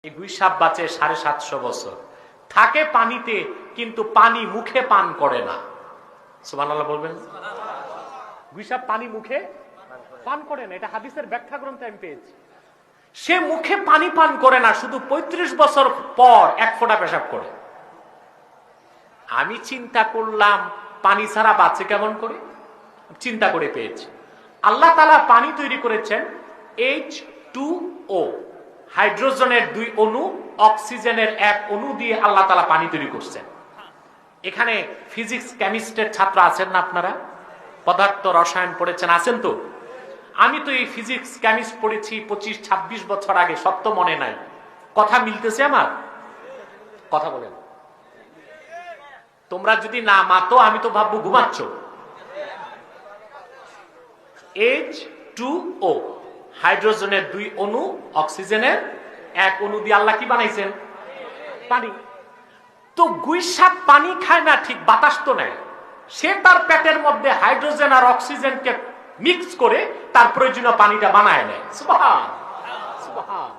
এই গুইসাপ বাঁচে ৭৫০ বছর, থাকে পানিতে কিন্তু পানি মুখে পান করে না। সুবহানাল্লাহ বলবেন। গুইসাপ পানি মুখে পান করে না, এটা হাদিসের ব্যাখ্যা গ্রন্থে আমি পেয়েছি। সে মুখে পানি পান করে না, শুধু ৩৫ বছর পর এক ফোঁটা পেশাব করে। আমি চিন্তা করলাম পানি ছাড়া বাঁচে কেমন করে, চিন্তা করে পেয়েছি। আল্লাহ তাআলা পানি তৈরি করেছেন H2O, হাইড্রোজেনের 2 অণু, অক্সিজেনের 1 অণু দিয়ে আল্লাহ তাআলা পানি তৈরি করছেন। এখানে ফিজিক্স কেমিস্ট্রির ছাত্র আছেন না আপনারা? পদার্থ রসায়ন পড়েছেন, আছেন তো? আমি তো এই ফিজিক্স কেমিস্ট পড়েছি 25-26 বছর আগে, সত্য মনে নাই। কথা মিলতেছে আমার? কথা বলেন। তোমরা যদি না মাতো আমি তো ভাববো ঘুমাচ্ছ। H2O, হাইড্রোজেনের 2 অণু, অক্সিজেনের 1 অণু দিয়ে আল্লাহ কি বানাইছেন? পানি। তো গুইসাপ পানি খায় না ঠিক, বাতাস তো নেয়। সে তার পেটের মধ্যে হাইড্রোজেন আর অক্সিজেনকে মিক্স করে তার প্রয়োজনীয় পানিটা বানায় নেয়। সুবহান সুবহান।